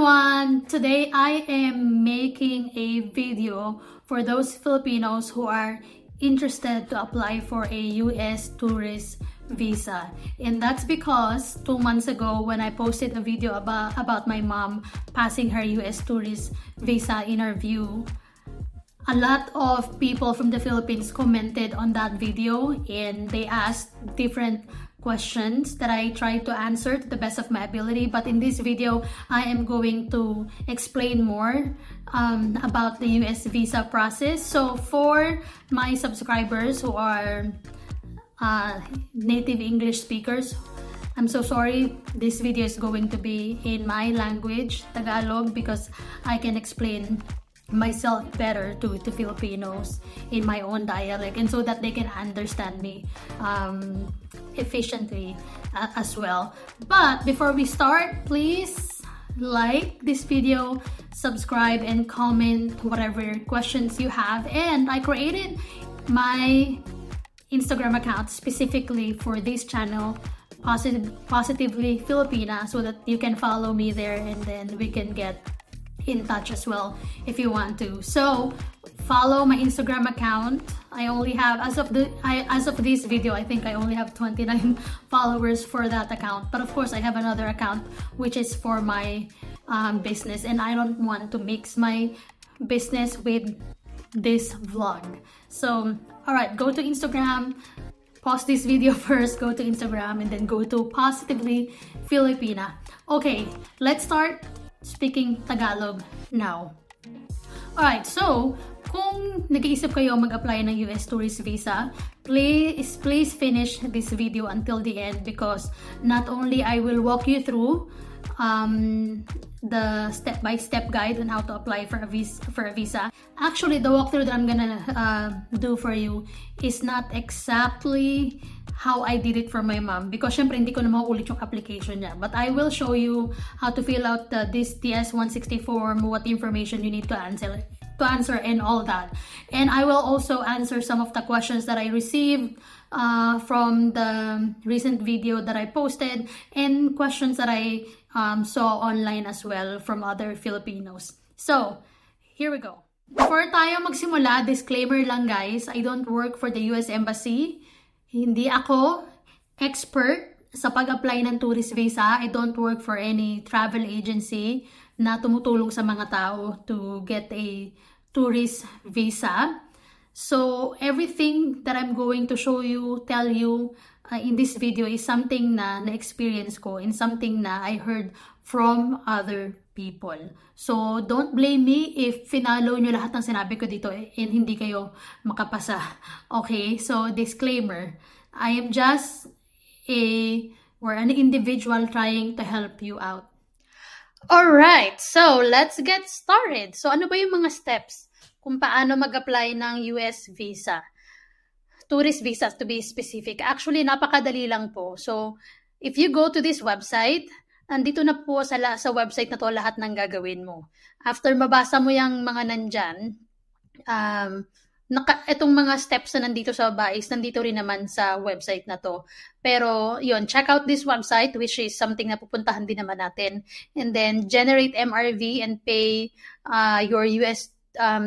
everyone! Today I am making a video for those Filipinos who are interested to apply for a US tourist visa. And that's because 2 months ago when I posted a video about my mom passing her US tourist visa interview, a lot of people from the Philippines commented on that video and they asked different questions that I tried to answer to the best of my ability. But in this video, I am going to explain more about the US visa process. So for my subscribers who are native English speakers, I'm so sorry, this video is going to be in my language, Tagalog, because I can explain myself better to Filipinos in my own dialect, and so that they can understand me efficiently as well. But before we start, please like this video, subscribe, and comment whatever questions you have. And I created my Instagram account specifically for this channel, Positively Filipina, so that you can follow me there and then we can get in touch as well if you want to. So follow my Instagram account. I only have, as of this video, I think I only have 29 followers for that account. But of course, I have another account which is for my business, and I don't want to mix my business with this vlog. So, alright, go to Instagram. Pause this video first, go to Instagram, and then go to Positively Filipina. Okay, let's start speaking Tagalog now. Alright, so kung nag-iisip kayo mag-apply ng US tourist visa, please finish this video until the end, because not only I will walk you through the step-by-step guide on how to apply for a visa. Actually, the walkthrough that I'm gonna do for you is not exactly how I did it for my mom, because syempre hindi ko na mauulit yung application niya. But I will show you how to fill out this DS-160 form, what information you need to answer and all that. And I will also answer some of the questions that I received from the recent video that I posted, and questions that I saw online as well from other Filipinos. So, here we go. Before tayo magsimula, disclaimer lang guys, I don't work for the US Embassy. Hindi ako expert sa pag-apply ng tourist visa. I don't work for any travel agency na tumutulong sa mga tao to get a tourist visa. So, everything that I'm going to show you, tell you in this video is something na na-experience ko and something na I heard from other people. So, don't blame me if finalo nyo lahat ng sinabi ko dito and hindi kayo makapasa. Okay? So, disclaimer. I am just an individual trying to help you out. Alright, so let's get started. So, ano ba yung mga steps kung paano mag-apply ng US visa? Tourist visa, to be specific. Actually, napakadali lang po. So, if you go to this website, andito na po sa website na to lahat ng gagawin mo. After mabasa mo yung mga nandyan, itong mga steps na nandito sa baba is nandito rin naman sa website na to. Pero, yun, check out this website, which is something na pupuntahan din naman natin. And then, generate MRV and pay your US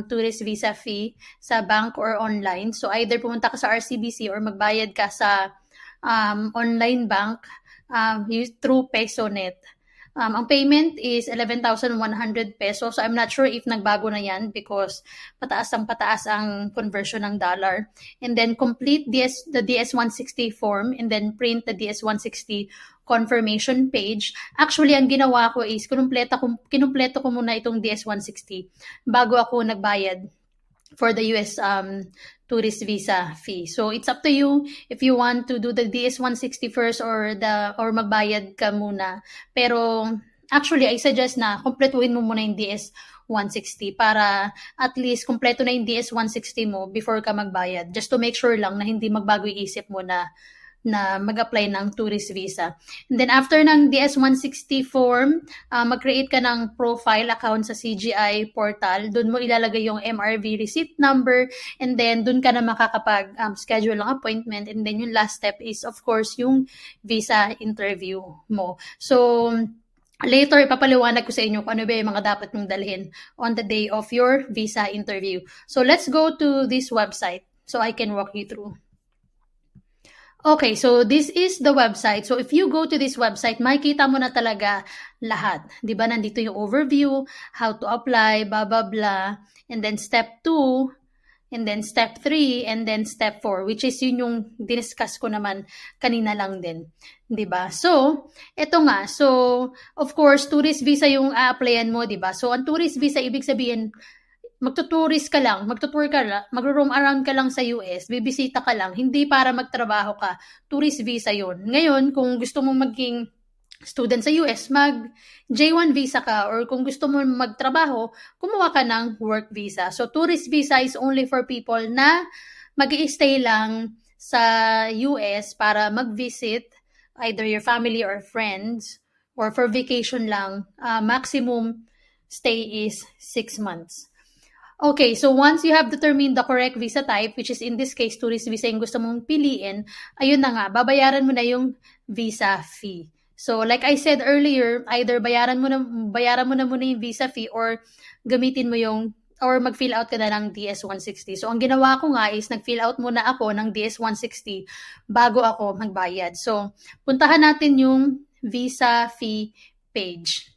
tourist visa fee sa bank or online. So, either pumunta ka sa RCBC or magbayad ka sa online bank through PesoNet. Ang payment is 11,100 pesos. So, I'm not sure if nagbago na yan because pataas ang conversion ng dollar. And then, complete the DS-160 form and then print the DS-160 confirmation page. Actually, ang ginawa ko is kinumpleto ko muna itong DS-160 bago ako nagbayad for the US tourist visa fee. So, it's up to you if you want to do the DS-160 first or magbayad ka muna. Pero, actually, I suggest na kumpletuhin mo muna yung DS-160 para at least kumpleto na yung DS-160 mo before ka magbayad. Just to make sure lang na hindi magbago yung isip mo na mag-apply ng tourist visa. And then after ng DS-160 form, mag-create ka ng profile account sa CGI portal. Doon mo ilalagay yung MRV receipt number, and then doon ka na makakapag-schedule ng appointment. And then yung last step is of course yung visa interview mo. So, later ipapaliwanag ko sa inyo kung ano ba yung mga dapat mong dalhin on the day of your visa interview. So let's go to this website so I can walk you through. Okay, so this is the website. So if you go to this website, makikita mo na talaga lahat. 'Di ba? Nandito yung overview, how to apply, blah blah blah, and then step 2, and then step 3, and then step 4, which is yun yung diniscuss ko naman kanina lang din. 'Di ba? So, eto nga. So, of course, tourist visa yung a-applyan mo, 'di ba? So, ang tourist visa ibig sabihin magtutourist ka lang, magtutour ka lang, magro-roam around ka lang sa US, bibisita ka lang, hindi para magtrabaho ka. Tourist visa yun. Ngayon, kung gusto mo maging student sa US, mag J1 visa ka, or kung gusto mo magtrabaho, kumuha ka ng work visa. So, tourist visa is only for people na mag-i-stay lang sa US para mag-visit either your family or friends, or for vacation lang. Maximum stay is 6 months. Okay, so once you have determined the correct visa type, which is in this case, tourist visa yung gusto mong piliin, ayun na nga, babayaran mo na yung visa fee. So, like I said earlier, either bayaran mo na muna yung visa fee, or gamitin mo yung, or mag-fill out ka na ng DS-160. So, ang ginawa ko nga is, nag-fill out muna ako ng DS-160 bago ako magbayad. So, puntahan natin yung visa fee page.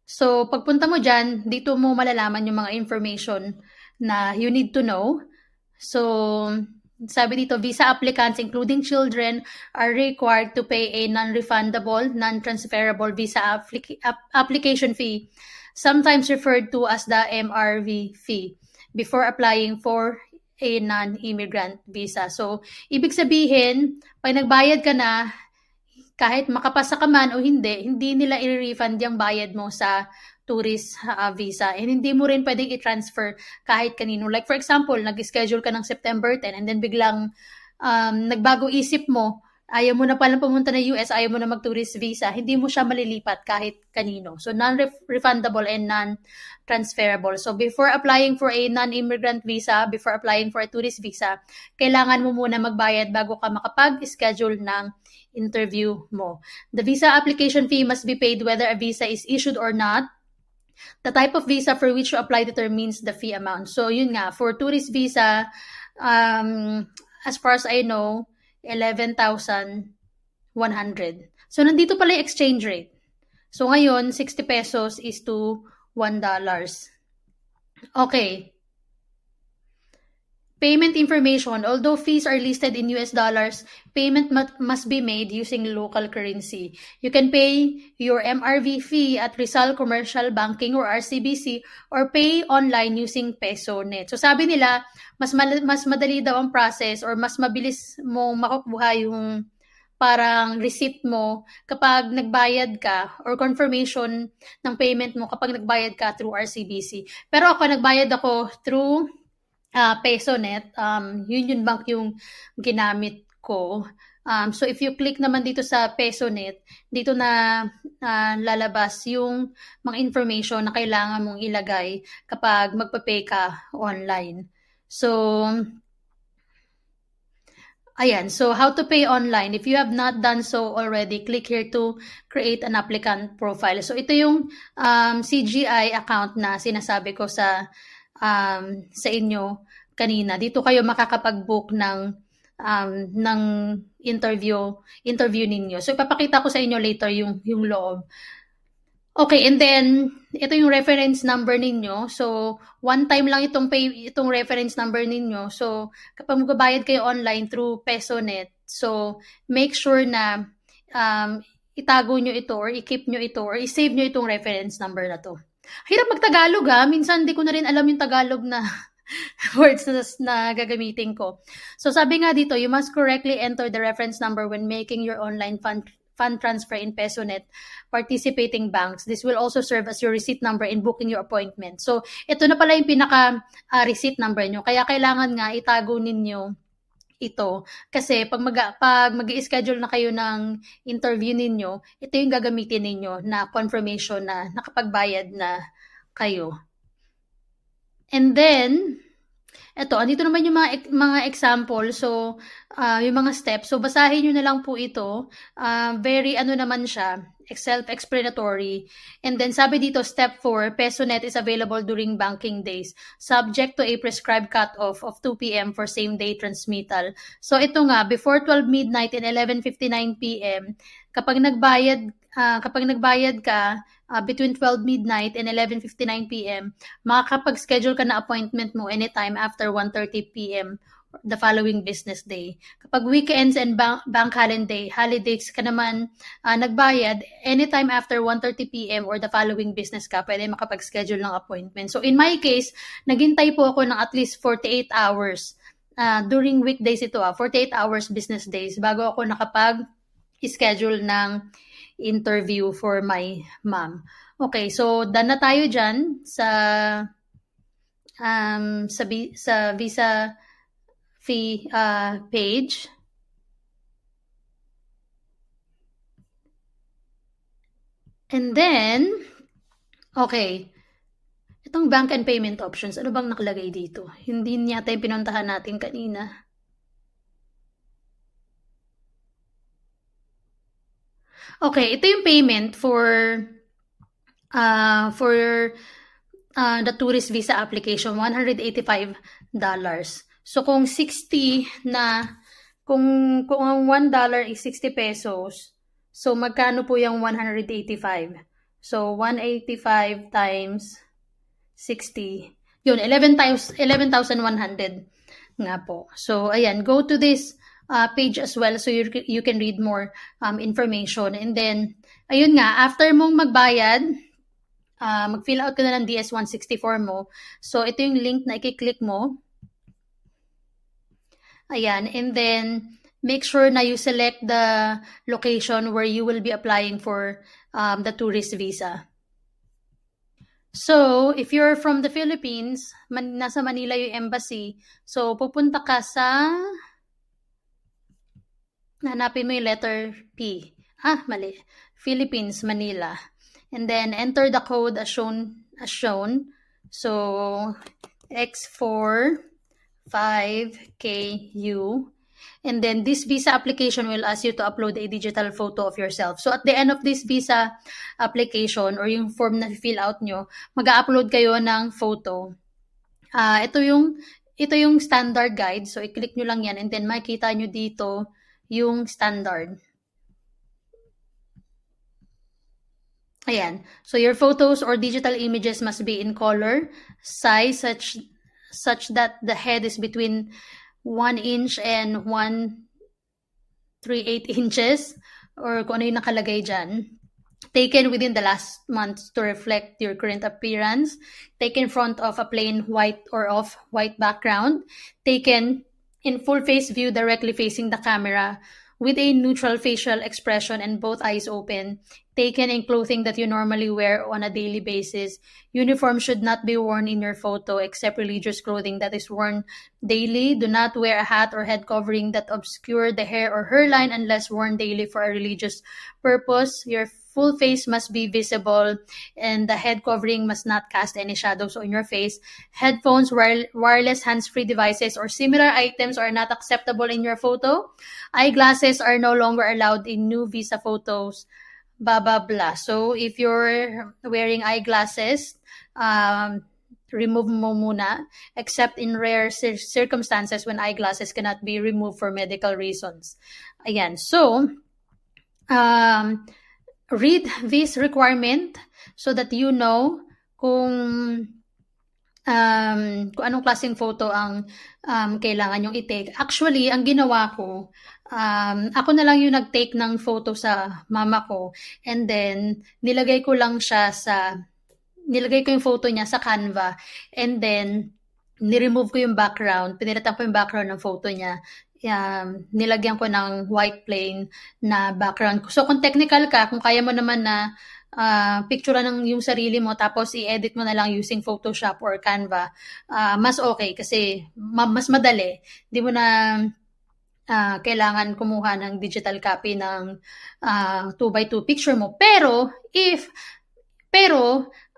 So, pagpunta mo dyan, dito mo malalaman yung mga information na you need to know. So, sabi dito, visa applicants, including children, are required to pay a non-refundable, non-transferable visa application fee, sometimes referred to as the MRV fee, before applying for a non-immigrant visa. So, ibig sabihin, pag nagbayad ka na, kahit makapasa ka man o hindi nila i-refund yung bayad mo sa tourist visa. And hindi mo rin pwedeng i-transfer kahit kanino. Like for example, nag-schedule ka ng September 10 and then biglang nagbago isip mo, ayaw mo na palang pumunta na US, ayaw mo na mag-tourist visa, hindi mo siya malilipat kahit kanino. So non-refundable and non-transferable. So before applying for a non-immigrant visa, before applying for a tourist visa, kailangan mo muna magbayad bago ka makapag-schedule ng interview mo. The visa application fee must be paid whether a visa is issued or not. The type of visa for which you apply determines the fee amount. So, yun nga, for tourist visa, as far as I know, 11,100. So, nandito pala yung exchange rate. So, ngayon, 60 pesos is to $1. Okay. Payment information. Although fees are listed in US dollars, payment must be made using local currency. You can pay your MRV fee at Rizal Commercial Banking or RCBC, or pay online using PesoNet. So sabi nila, mas madali daw ang process, or mas mabilis mong makukuha yung parang receipt mo kapag nagbayad ka, or confirmation ng payment mo kapag nagbayad ka through RCBC. Pero ako, nagbayad ako through PesoNet. Union Bank yung ginamit ko. So if you click naman dito sa PesoNet, dito na lalabas yung mga information na kailangan mong ilagay kapag magpa-pay ka online. So, ayan. So, how to pay online. If you have not done so already, click here to create an applicant profile. So, ito yung CGI account na sinasabi ko sa inyo kanina. Dito kayo makakapag-book ng interview ninyo. So ipapakita ko sa inyo later yung loob. Okay, and then ito yung reference number ninyo. So one time lang itong reference number ninyo. So kapag magbabayad kayo online through PesoNet, so make sure na itago nyo ito, or i-keep nyo ito, or i-save nyo itong reference number na to. Hirap mag-Tagalog minsan di ko na rin alam yung Tagalog na words na gagamitin ko. So sabi nga dito, you must correctly enter the reference number when making your online fund transfer in PesoNet participating banks. This will also serve as your receipt number in booking your appointment. So ito na pala yung pinaka receipt number nyo. Kaya kailangan nga itago ninyo ito. Kasi pag mag-i-schedule na kayo ng interview ninyo, ito yung gagamitin ninyo na confirmation na nakapagbayad na kayo. And then, Eto, andito naman yung mga example. So, yung mga steps. So, basahin nyo na lang po ito. Very ano naman siya, self-explanatory. And then, sabi dito, step 4, PesoNet is available during banking days, subject to a prescribed cutoff of 2 p.m. for same-day transmittal. So, ito nga, before 12 midnight and 11:59 p.m., kapag nagbayad ka, between 12 midnight and 11:59 p.m., makakapag-schedule ka na appointment mo anytime after 1:30 p.m. the following business day. Kapag weekends and bank holidays ka naman nagbayad, anytime after 1:30 p.m. or the following business ka, pwede makapag-schedule ng appointment. So in my case, naghintay po ako ng at least 48 hours. During weekdays ito, 48 hours business days bago ako nakapag-schedule ng interview for my mom. Okay, so done na tayo dyan sa visa fee page. And then, okay, itong bank and payment options, ano bang nakalagay dito? Hindi yata yung pinuntahan natin kanina. Okay, ito yung payment for the tourist visa application, $185. So kung 60 na, kung ang $1 is 60 pesos, so magkano po yung 185? So 185 times 60, yun, 11,100 nga po. So ayan, go to this page as well so you can read more information. And then, ayun nga, after mong magbayad, mag-fill out ka na ng DS-164 mo. So, ito yung link na i-click mo. Ayan, and then, make sure na you select the location where you will be applying for the tourist visa. So, if you're from the Philippines, nasa Manila yung embassy, so pupunta ka sa... Hanapin mo yung letter P. Mali. Philippines, Manila. And then, enter the code as shown. So, X4 5KU. And then, this visa application will ask you to upload a digital photo of yourself. So, at the end of this visa application or yung form na fill out nyo, mag-upload kayo ng photo. Ito yung standard guide. So, i-click nyo lang yan and then makikita nyo dito yung standard. Ayan. So, your photos or digital images must be in color, size such that the head is between 1 inch and 1/3/8 inches or kung ano yung nakalagay dyan. Taken within the last month to reflect your current appearance. Taken in front of a plain white or off-white background. Taken in full face view directly facing the camera with a neutral facial expression and both eyes open. Taken in clothing that you normally wear on a daily basis. Uniform should not be worn in your photo except religious clothing that is worn daily. Do not wear a hat or head covering that obscure the hair or hairline unless worn daily for a religious purpose. Your full face must be visible and the head covering must not cast any shadows on your face. Headphones, wireless hands-free devices, or similar items are not acceptable in your photo. Eyeglasses are no longer allowed in new visa photos. Blah, blah, blah. So, if you're wearing eyeglasses, remove mo muna, except in rare circumstances when eyeglasses cannot be removed for medical reasons. Ayan. So, read this requirement so that you know kung anong klaseng photo ang kailangan yung i-take. Actually, ang ginawa ko, ako na lang yung nag-take ng photo sa mama ko and then nilagay ko yung photo niya sa Canva and then ni-remove ko yung background, pinilitan ko yung background ng photo niya. Nilagyan ko ng white plain na background. So, kung technical ka, kung kaya mo naman na picture ng yung sarili mo tapos i-edit mo na lang using Photoshop or Canva, mas okay kasi mas madali. Hindi mo na kailangan kumuha ng digital copy ng 2x2 picture mo. Pero,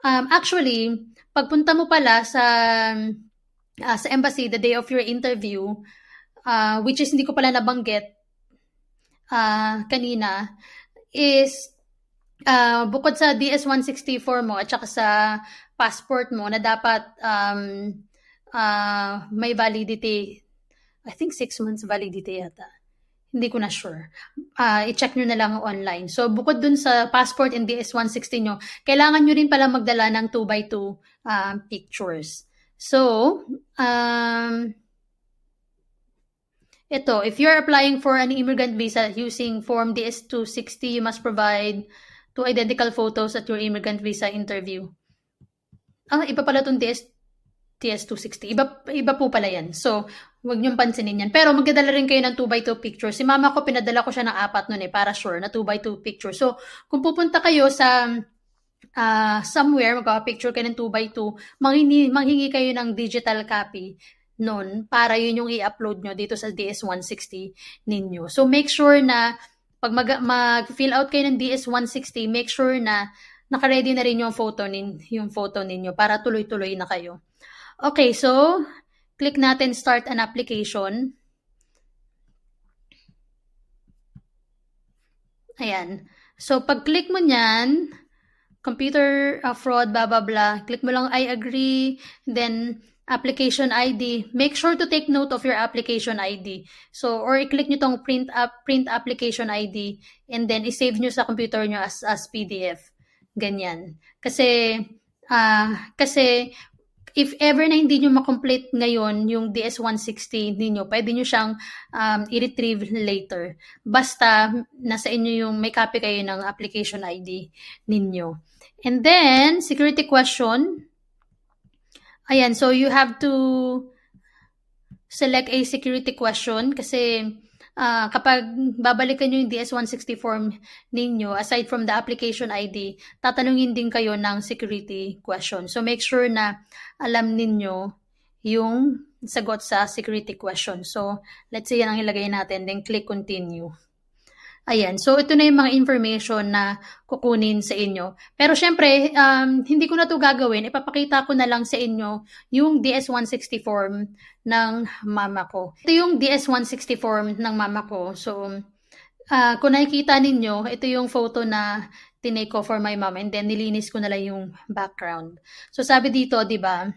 actually, pagpunta mo pala sa sa embassy the day of your interview, which is hindi ko pala nabanggit kanina, is bukod sa DS-164 mo at saka sa passport mo na dapat may validity, I think 6 months validity yata. Hindi ko na sure. I-check nyo na lang online. So, bukod dun sa passport and DS-160 nyo, kailangan nyo rin pala magdala ng 2x2 pictures. So, ito, if you're applying for an immigrant visa using Form DS-260, you must provide 2 identical photos at your immigrant visa interview. Iba pala itong DS-260. Iba po pala yan. So, huwag niyong pansinin yan. Pero magdadala rin kayo ng 2x2 picture. Si mama ko, pinadala ko siya ng 4 nun para sure na 2x2 picture. So, kung pupunta kayo sa somewhere, magpapicture kayo ng 2x2, manghingi kayo ng digital copy nun para yun yung i-upload nyo dito sa DS-160 ninyo. So, make sure na pag mag-fill out kayo ng DS-160, make sure na naka-ready na rin yung photo ninyo para tuloy-tuloy na kayo. Okay, so, click natin start an application. Ayan. So, pag-click mo nyan, computer fraud, blah, blah, blah. Click mo lang I agree, then application ID. Make sure to take note of your application ID. So, or i-click nyo tong print application ID and then i-save nyo sa computer nyo as PDF. Ganyan. Kasi if ever na hindi nyo makomplete ngayon yung DS-160 ninyo, pwede nyo siyang i-retrieve later. Basta nasa inyo yung may copy kayo ng application ID ninyo. And then, security question. Ayan, so you have to select a security question kasi kapag babalikan nyo yung DS-160 form ninyo, aside from the application ID, tatanungin din kayo ng security question. So make sure na alam ninyo yung sagot sa security question. So let's say yan ang ilagay natin, then click continue. Ayan, so ito na yung mga information na kukunin sa inyo. Pero syempre, hindi ko na ito gagawin. Ipapakita ko na lang sa inyo yung DS-160 form ng mama ko. Ito yung DS-160 form ng mama ko. So, kung nakikita ninyo, ito yung photo na tinake ko for my mom and then nilinis ko na lang yung background. So, sabi dito, di ba,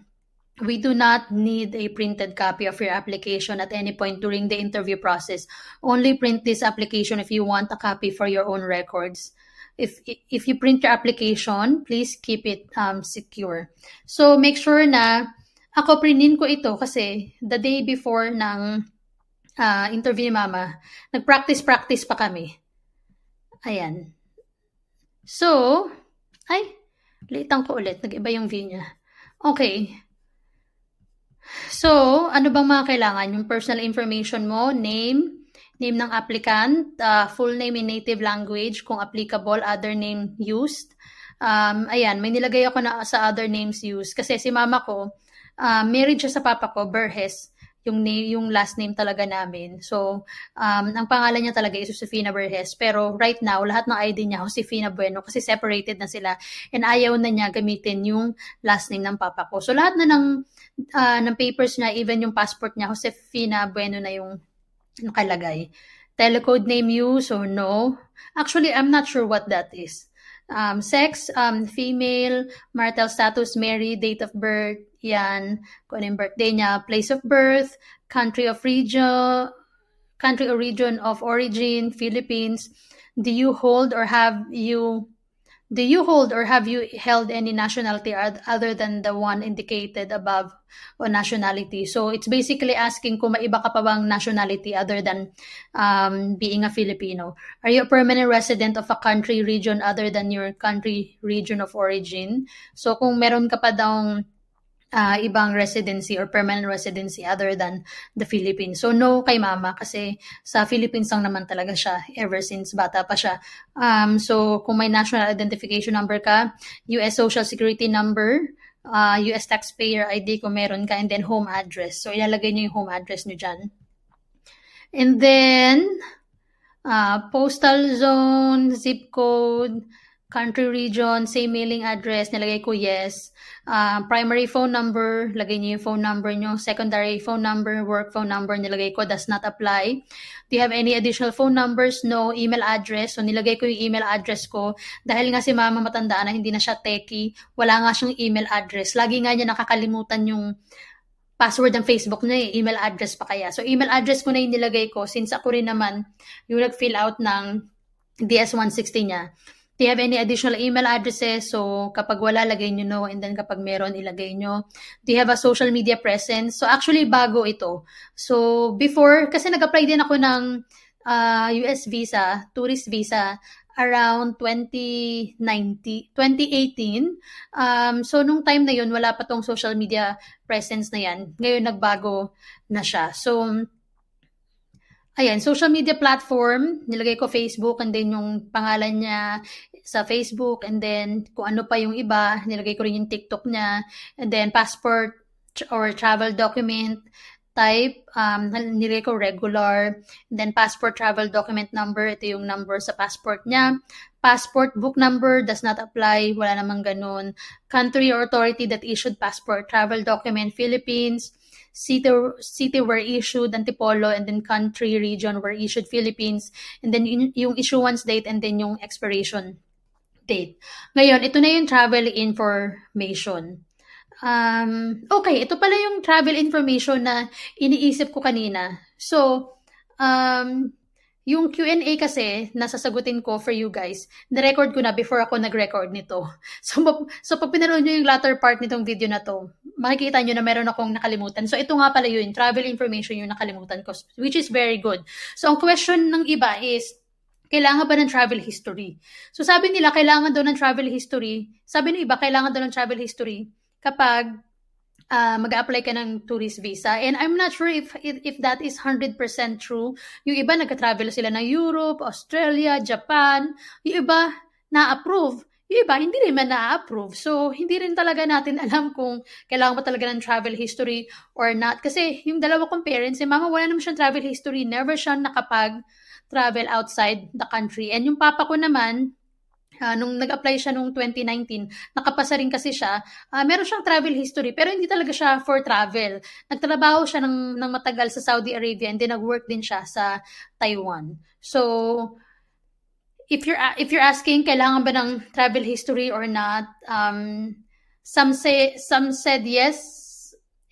we do not need a printed copy of your application at any point during the interview process. Only print this application if you want a copy for your own records. If you print your application, please keep it secure. So make sure na ako printin ko ito kasi the day before ng interview ni mama, nag-practice pa kami. Ayan. So, liitan ko ulit. Nag-iba yung view niya. Okay. So, ano bang mga kailangan? Yung personal information mo, name ng applicant, full name in native language, kung applicable, other name used. Ayan, may nilagay ako na sa other names used. Kasi si mama ko, married siya sa papa ko, Berhes, yung last name talaga namin. So, ang pangalan niya talaga is Josefina Berhes. Pero right now, lahat ng ID niya, Josefina Bueno, kasi separated na sila. And ayaw na niya gamitin yung last name ng papa ko. So, lahat na ng papers niya, even yung passport niya, Josefina Bueno na yung nakalagay. Telecode name use or no? Actually, I'm not sure what that is. Sex, female, marital status, married, date of birth, yan, kung ano yung birthday niya, place of birth, country or region of origin, Philippines. Do you hold or have you held any nationality other than the one indicated above o nationality? So it's basically asking kung maiba ka pa bang nationality other than being a Filipino. Are you a permanent resident of a country, region other than your country, region of origin? So kung meron ka pa daw ibang residency or permanent residency other than the Philippines. So, no kay mama kasi sa Philippines lang naman talaga siya ever since bata pa siya. So, kung may national identification number ka, US Social Security number, US taxpayer ID kung meron ka, and then home address. So, ilalagay niyo yung home address niyo dyan. And then, postal zone, zip code, Country, region, same mailing address, nilagay ko yes. Primary phone number, lagay niyo yung phone number niyo. Secondary phone number, work phone number, nilagay ko does not apply. Do you have any additional phone numbers? No. Email address, so nilagay ko yung email address ko. Dahil nga si mama matandaan na hindi na siya techie, wala nga siyang email address. Lagi nga niya nakakalimutan yung password ng Facebook niya, email address pa kaya. So email address ko na yung nilagay ko since ako rin naman yung nag-fill out ng DS-160 niya. Do you have any additional email addresses? So, kapag wala, lagay nyo no. And then, kapag meron, ilagay nyo. Do you have a social media presence? So, actually, bago ito. So, before, kasi nag-apply din ako ng US visa, tourist visa, around 2018. So, nung time na yun, wala pa tong social media presence na yan. Ngayon, nagbago na siya. So, ayan, social media platform, nilagay ko Facebook and then yung pangalan niya sa Facebook and then kung ano pa yung iba, nilagay ko rin yung TikTok niya and then passport or travel document type, nilagay ko regular and then passport travel document number, ito yung number sa passport niya. Passport book number does not apply, wala namang ganun. Country or authority that issued passport travel document, Philippines. City were issued, Antipolo, and then country, region were issued, Philippines, and then yung issuance date and then yung expiration date. Ngayon, ito na yung travel information. Okay, ito pala yung travel information na iniisip ko kanina. So, yung Q&A kasi, nasasagutin ko for you guys, na-record ko na before ako nag-record nito. So pag pinaroon nyo yung latter part nitong video na to, makikita nyo na meron akong nakalimutan. So ito nga pala yun, travel information yung nakalimutan ko, which is very good. So ang question ng iba is, kailangan ba ng travel history? So sabi nila, kailangan daw ng travel history. Sabi ng iba, kailangan daw ng travel history kapag mag-apply ka ng tourist visa. And I'm not sure if that is 100% true. Yung iba, nagka-travel sila ng Europe, Australia, Japan. Yung iba, na-approve. Yung iba, hindi rin man na-approve. So, hindi rin talaga natin alam kung kailangan ba talaga ng travel history or not. Kasi yung dalawa kong parents, si mama wala naman siyang travel history. Never siya nakapag-travel outside the country. And yung papa ko naman, nung nag-apply siya nung 2019, nakapasa rin kasi siya, meron siyang travel history, pero hindi talaga siya for travel. Nagtrabaho siya ng matagal sa Saudi Arabia and then nag-work din siya sa Taiwan. So, if you're asking, kailangan ba ng travel history or not, some said yes,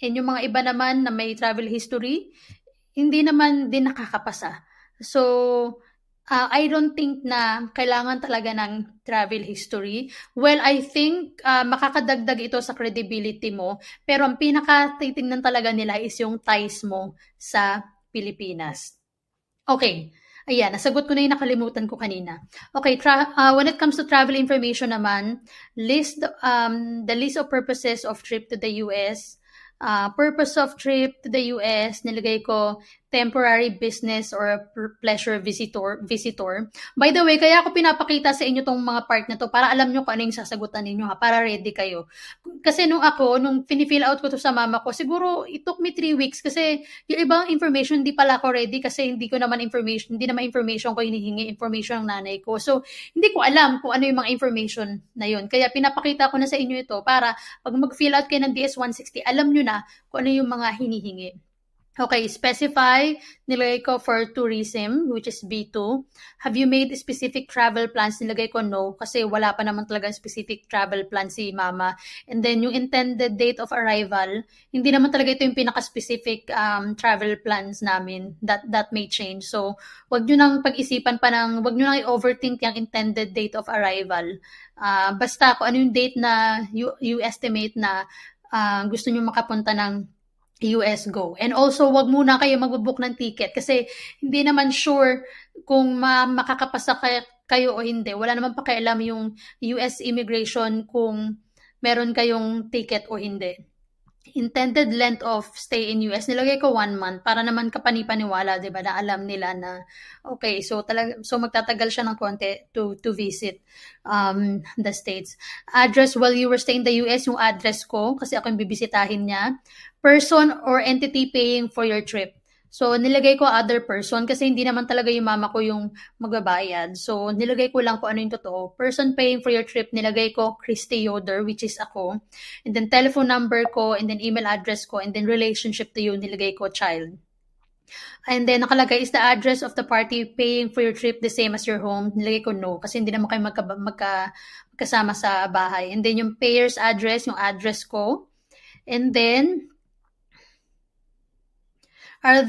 and yung mga iba naman na may travel history, hindi naman din nakakapasa. So, I don't think na kailangan talaga ng travel history. Well, I think makakadagdag ito sa credibility mo, pero ang pinakatitingnan talaga nila is yung ties mo sa Pilipinas. Okay, ayan, nasagot ko na yung nakalimutan ko kanina. Okay, when it comes to travel information naman, the list of purposes of trip to the US. Purpose of trip to the US, nilagay ko temporary business or pleasure visitor. By the way, kaya ako pinapakita sa inyo tong mga part na to para alam nyo kung ano yung sasagutan ninyo, para ready kayo. Kasi nung fini-fill out ko to sa mama ko, siguro it took me 3 weeks kasi yung ibang information hindi pala ako ready kasi hindi naman information ko hinihingi, information ng nanay ko. So, hindi ko alam kung ano yung mga information na yun. Kaya pinapakita ko na sa inyo ito para pag mag-fill out kayo ng DS-160, alam nyo na kung ano yung mga hinihingi. Okay, specify, nilagay ko for tourism, which is B2. Have you made specific travel plans? Nilagay ko no, kasi wala pa naman talaga specific travel plan si mama. And then yung intended date of arrival, hindi naman talaga ito yung pinaka-specific travel plans namin. That may change. So, wag nyo nang pag-isipan wag nyo nang i-overthink yung intended date of arrival. Basta kung ano yung date na you estimate na gusto nyo makapunta ng US go. And also, wag muna kayo magbubook ng ticket kasi hindi naman sure kung makakapasa kayo o hindi. Wala naman pakialam yung US immigration kung meron kayong ticket o hindi. Intended length of stay in US, nilagay ko 1 month para naman kapanipaniwala, 'di ba? Na alam nila na okay, so magtatagal siya ng konti to visit the States. Address while you were staying in the US, yung address ko kasi ako yung bibisitahin niya. Person or entity paying for your trip. So, nilagay ko other person kasi hindi naman talaga yung mama ko yung magbabayad. So, nilagay ko lang kung ano yung totoo. Person paying for your trip, nilagay ko Christy Yoder, which is ako. And then telephone number ko, and then email address ko, and then relationship to you, nilagay ko child. And then nakalagay, is the address of the party paying for your trip the same as your home? Nilagay ko no, kasi hindi naman kayo magkasama sa bahay. And then yung payer's address, yung address ko. And then, are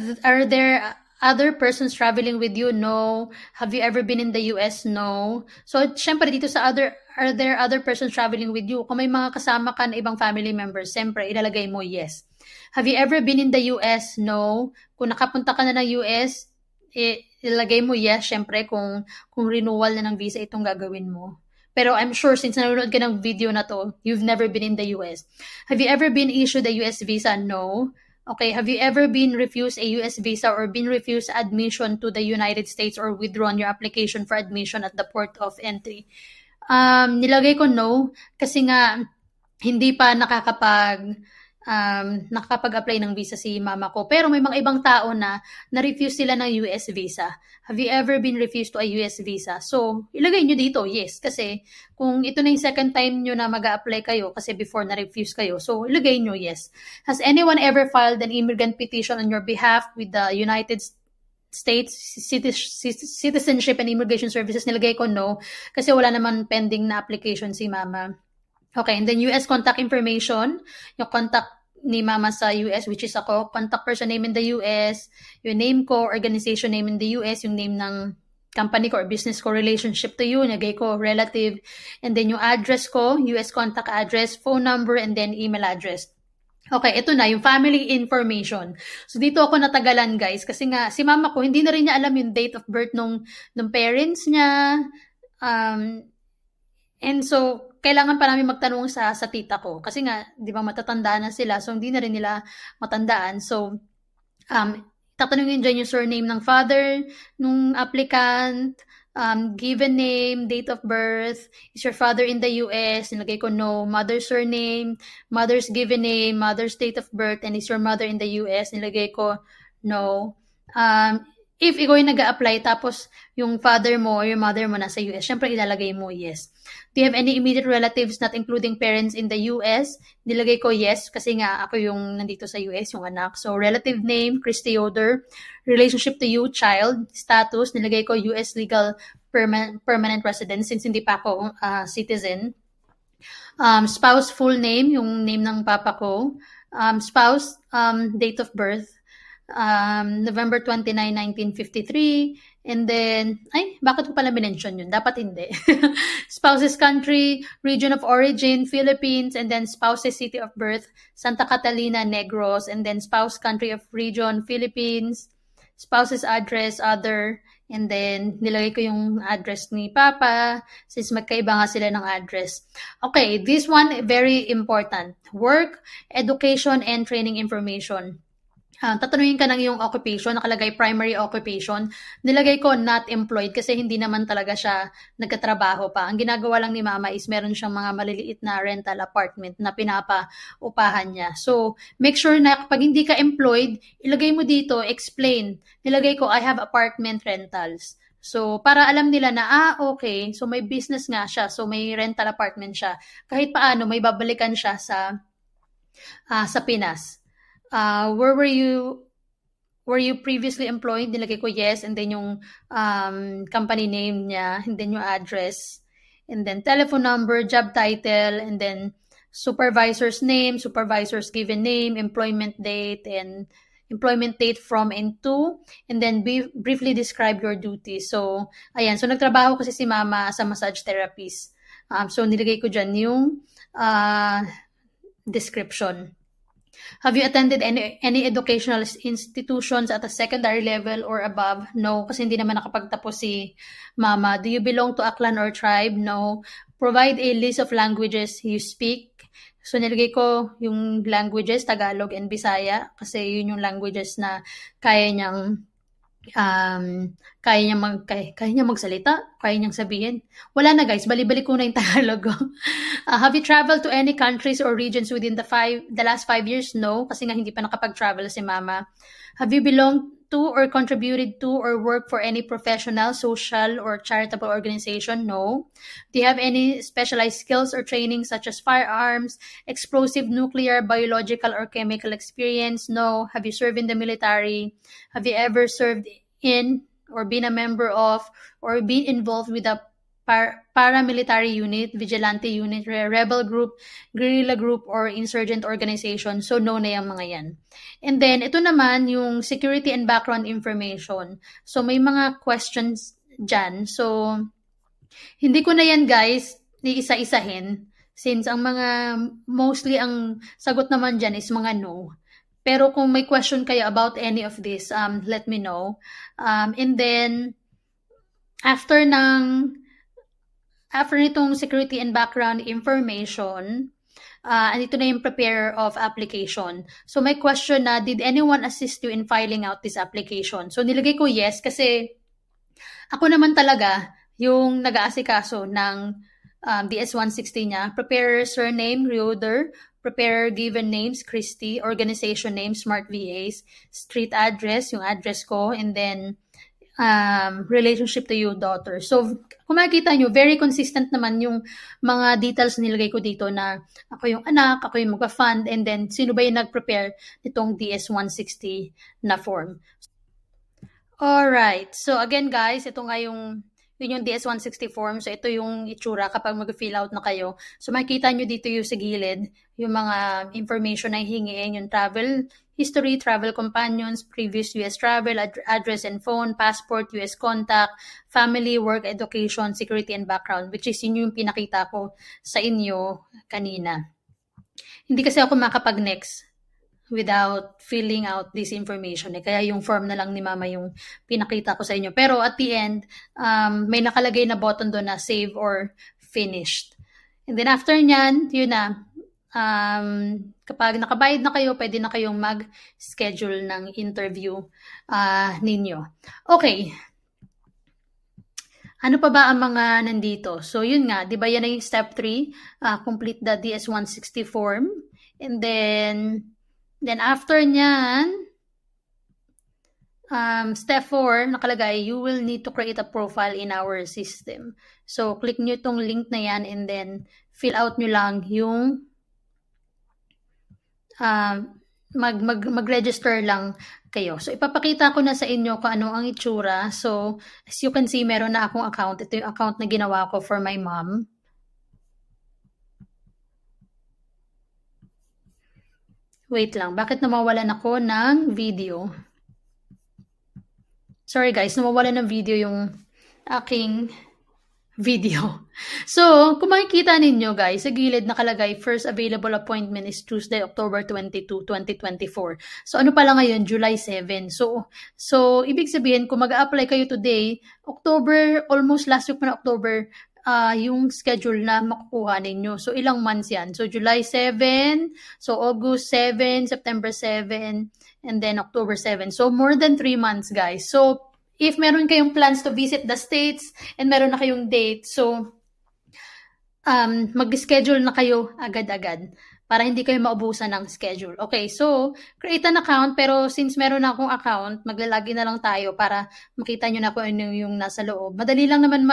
there other persons traveling with you? No. Have you ever been in the US? No. So, syempre dito sa are there other persons traveling with you? Kung may mga kasama ka na ibang family members, syempre ilalagay mo yes. Have you ever been in the US? No. Kung nakapunta ka na ng US, ilagay mo yes, syempre kung renewal na ng visa itong gagawin mo. Pero I'm sure since nanonood ka ng video na to, you've never been in the US. Have you ever been issued a US visa? No. Okay, have you ever been refused a US visa or been refused admission to the United States or withdrawn your application for admission at the port of entry? Nilagay ko no kasi nga hindi pa nakakapag-apply ng visa si mama ko. Pero may mga ibang tao na na-refuse sila ng US visa. Have you ever been refused to a US visa? So, ilagay nyo dito, yes. Kasi kung ito na yung second time nyo na mag-a-apply kayo kasi before na-refuse kayo, so ilagay nyo yes. Has anyone ever filed an immigrant petition on your behalf with the United States Citizenship and Immigration Services? Nilagay ko no kasi wala naman pending na application si mama. Okay, and then US contact information, yung contact ni mama sa US, which is ako, contact person name in the US, yung name ko, organization name in the US, yung name ng company ko or business ko, relationship to you, nagay ko, relative, and then yung address ko, US contact address, phone number, and then email address. Okay, ito na, yung family information. So, dito ako natagalan, guys, kasi nga, si mama ko, hindi na rin niya alam yung date of birth nung parents niya, and so, kailangan pa namin magtanong sa tita ko. Kasi nga, di ba, matatanda na sila. So, hindi na rin nila matandaan. So, tatanungin dyan yung surname ng father, nung applicant, given name, date of birth, is your father in the US? Nilagay ko no. Mother's surname, mother's given name, mother's date of birth, and is your mother in the US? Nilagay ko no. If ikaw yung nag-a-apply tapos yung father mo or yung mother mo nasa US, syempre ilalagay mo yes. Do you have any immediate relatives not including parents in the US? Nilagay ko yes kasi nga ako yung nandito sa US, yung anak. So, relative name, Christy Yoder. Relationship to you, child. Status, nilagay ko US legal permanent resident since hindi pa ako citizen. Spouse full name, yung name ng papa ko. Spouse, date of birth. November 29, 1953. And then, bakit ko pala minention yun? Dapat hindi. Spouse's country, region of origin, Philippines, and then spouse's city of birth, Santa Catalina, Negros, and then spouse country of region, Philippines, spouse's address, other, and then nilagay ko yung address ni Papa since magkaiba nga sila ng address. Okay, this one, very important. Work, education, and training information. Tatanungin ka ng iyong occupation, nakalagay primary occupation. Nilagay ko not employed kasi hindi naman talaga siya nagkatrabaho pa. Ang ginagawa lang ni mama is meron siyang mga maliliit na rental apartment na pinapaupahan niya. So, make sure na kapag hindi ka employed, ilagay mo dito, explain. Nilagay ko, I have apartment rentals. So, para alam nila na, okay, so may business nga siya, so may rental apartment siya. Kahit paano, may babalikan siya sa Pinas. Where were you previously employed? Nilagay ko yes, and then yung company name niya, and then yung address, and then telephone number, job title, and then supervisor's name, supervisor's given name, employment date, and employment date from and to, and then briefly describe your duties. So, ayan. So, nagtrabaho kasi si mama as a massage therapist. So, nilagay ko dyan yung description. Have you attended any educational institutions at a secondary level or above? No, kasi hindi naman nakapagtapos si mama. Do you belong to a clan or tribe? No. Provide a list of languages you speak. So, nilagay ko yung languages, Tagalog and Bisaya, kasi yun yung languages na kaya niyang kaya niya magsalita, kaya niyang sabihin. Wala na guys, bali-balik ko na yung Tagalog ko. Have you traveled to any countries or regions within the last 5 years? No, kasi nga hindi pa nakapag-travel si Mama. Have you belonged to or contributed to or worked for any professional, social, or charitable organization? No. Do you have any specialized skills or training such as firearms, explosive, nuclear, biological, or chemical experience? No. Have you served in the military? Have you ever served in or been a member of or been involved with a paramilitary unit, vigilante unit, rebel group, guerrilla group, or insurgent organization? So, no na yung mga yan. And then, ito naman yung security and background information. So, may mga questions dyan. So, hindi ko na yan guys, iisa-isahin. Since ang mga, mostly ang sagot naman dyan is mga no. Pero kung may question kayo about any of this, let me know. And then, after nitong security and background information, andito na yung prepare of application. So, may question na, did anyone assist you in filing out this application? So, nilagay ko yes kasi ako naman talaga yung nag-aasikaso ng DS-160 niya. Preparer surname, Rioder. Preparer given names, Christy. Organization name, Smart VAs. Street address, yung address ko. And then, relationship to you, daughter. So, kung makikita nyo, very consistent naman yung mga details na nilagay ko dito na ako yung anak, ako yung magpa-fund, and then sino ba yung nag-prepare nitong DS-160 na form. Alright. So, again guys, ito nga yung DS-160 form. So, ito yung itsura kapag mag-fill out na kayo. So, makikita nyo dito yung sa gilid, yung mga information na hihingiin, yung travel history, travel companions, previous US travel, address and phone, passport, US contact, family, work, education, security, and background, which is yun yung pinakita ko sa inyo kanina. Hindi kasi ako makapag-next without filling out this information. Kaya yung form na lang ni Mama yung pinakita ko sa inyo. Pero at the end, may nakalagay na button doon na save or finished. And then after nyan, yun na, kapag nakabayad na kayo, pwede na kayong mag-schedule ng interview ninyo. Okay. Ano pa ba ang mga nandito? So, yun nga, di ba yan ay step 3, complete the DS-160 form. And then after nyan, step 4, nakalagay, you will need to create a profile in our system. So, click nyo itong link na yan and then fill out nyo lang yung mag-register lang kayo. So, ipapakita ko na sa inyo kung ano ang itsura. So, as you can see, meron na akong account. Ito yung account na ginawa ko for my mom. Wait lang, bakit nawawalan ako ng video? Sorry guys, nawawalan ng video yung aking video. So, kung makikita ninyo guys, sa gilid nakalagay, first available appointment is Tuesday, October 22, 2024. So, ano pala ngayon? July 7. So ibig sabihin, kung mag-a-apply kayo today, October, almost last week pa na October, yung schedule na makukuha ninyo. So, ilang months yan? So, July 7, so August 7, September 7, and then October 7. So, more than 3 months, guys. So, if meron kayong plans to visit the States and meron na kayong date, so, mag-schedule na kayo agad-agad para hindi kayo maubusan ng schedule. Okay, so, create an account, pero since meron na akong account, maglalagin na lang tayo para makita nyo na kung ano yung nasa loob. Madali lang naman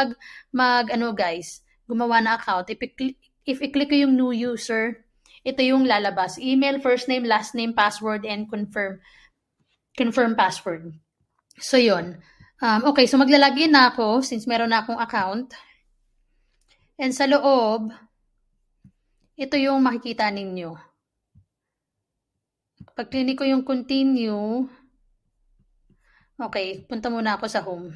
guys, gumawa na account. If i-click ko yung new user, ito yung lalabas. Email, first name, last name, password, and confirm password. So, yun. Okay, so maglalagin na ako since meron na akong account. And sa loob, ito yung makikita ninyo. Pag click ko yung continue, okay, punta muna ako sa home.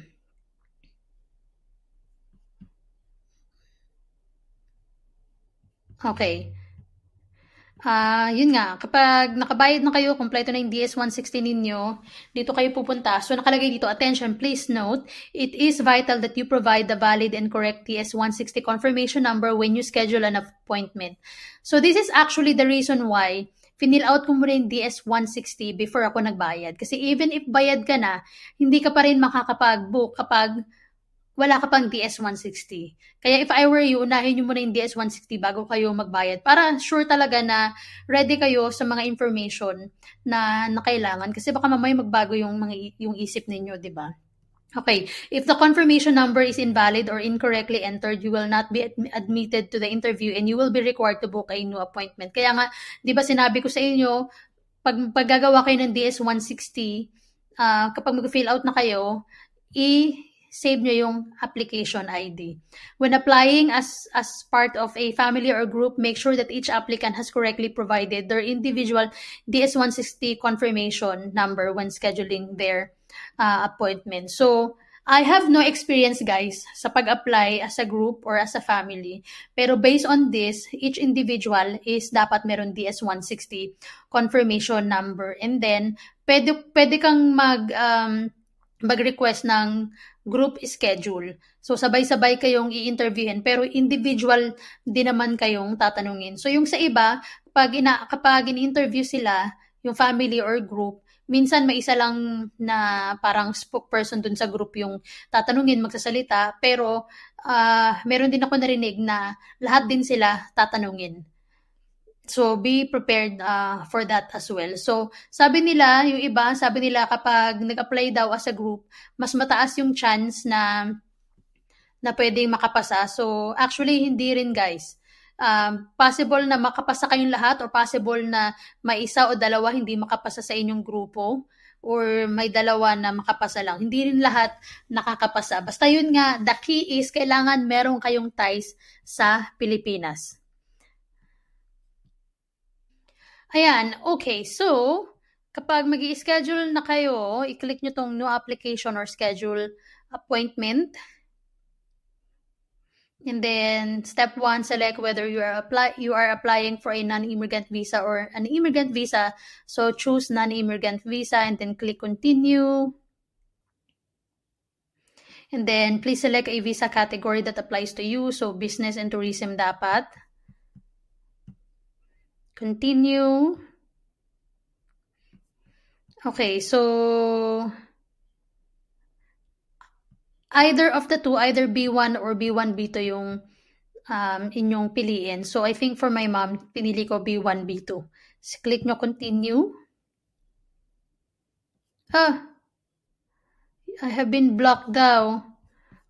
Okay. Yun nga, kapag nakabayad na kayo, kompleto na yung DS-160 ninyo, dito kayo pupunta. So, nakalagay dito, attention, please note, it is vital that you provide the valid and correct DS-160 confirmation number when you schedule an appointment. So, this is actually the reason why finil out ko muna yung DS-160 before ako nagbayad. Kasi even if bayad ka na, hindi ka pa rin makakapag-book kapag wala ka pang DS-160. Kaya if I were you, unahin nyo muna yung DS-160 bago kayo magbayad. Para sure talaga na ready kayo sa mga information na kailangan. Kasi baka mamaya magbago yung isip ninyo, di ba? Okay, if the confirmation number is invalid or incorrectly entered, you will not be admitted to the interview and you will be required to book a new appointment. Kaya nga, di ba sinabi ko sa inyo, pag gagawa kayo ng DS-160, kapag mag-fill out na kayo, save nyo yung application ID. When applying as part of a family or group, make sure that each applicant has correctly provided their individual DS-160 confirmation number when scheduling their appointment. So, I have no experience, guys, sa pag-apply as a group or as a family. Pero based on this, each individual is dapat meron DS-160 confirmation number. And then, pwede kang mag-request ng group schedule. So, sabay-sabay kayong i-interviewin, pero individual din naman kayong tatanungin. So, yung sa iba, kapag in-interview sila, yung family or group, minsan may isa lang na parang spokesperson dun sa group yung tatanungin, magsasalita, pero meron din ako narinig na lahat din sila tatanungin. So, be prepared for that as well. So, sabi nila kapag nag-apply daw as a group, mas mataas yung chance na pwedeng makapasa. So, actually, hindi rin, guys. Possible na makapasa kayong lahat or possible na may isa o dalawa hindi makapasa sa inyong grupo or may dalawa na makapasa lang. Hindi rin lahat nakakapasa. Basta yun nga, the key is kailangan meron kayong ties sa Pilipinas. Ayan, okay. So, kapag mag-i-schedule na kayo, i-click nyo tong new application or schedule appointment. And then, step 1, select whether you are applying for a non-immigrant visa or an immigrant visa. So, choose non-immigrant visa and then click continue. And then, please select a visa category that applies to you. So, business and tourism dapat. Continue. Okay, so either of the two, either B1 or B1, B2 yung inyong piliin. So, I think for my mom, pinili ko B1, B2. So, click nyo continue. I have been blocked daw.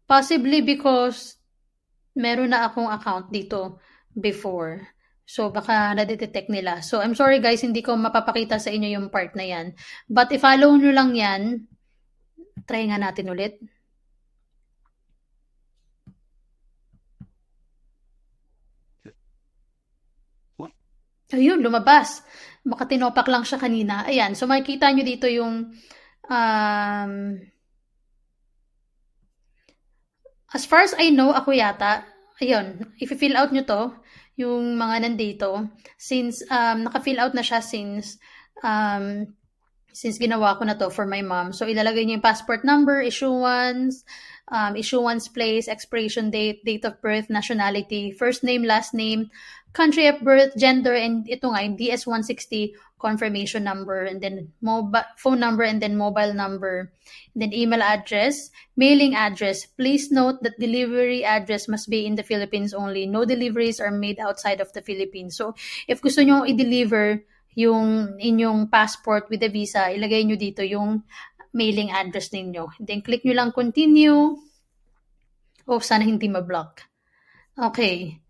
Possibly because meron na akong account dito before. So, baka na-detect nila. So, I'm sorry guys, hindi ko mapapakita sa inyo yung part na yan. But if follow nyo lang yan, try nga natin ulit. Ayun, lumabas. Baka tinopak lang siya kanina. Ayan, so makikita nyo dito yung as far as I know, ako yata, ayun, if-fill out nyo to, yung mga nandito, since naka-fill out na siya since ginawa ko na to for my mom. So, ilalagay niyo yung passport number, issuance place, expiration date, date of birth, nationality, first name, last name, country of birth, gender, and ito nga, yung DS-160 confirmation number, and then phone number, and then mobile number, and then email address, mailing address. Please note that delivery address must be in the Philippines only. No deliveries are made outside of the Philippines. So, if gusto nyo i-deliver yung inyong passport with the visa, ilagay nyo dito yung mailing address ninyo. Then, click nyo lang continue. Oh, sana hindi ma-block. Okay.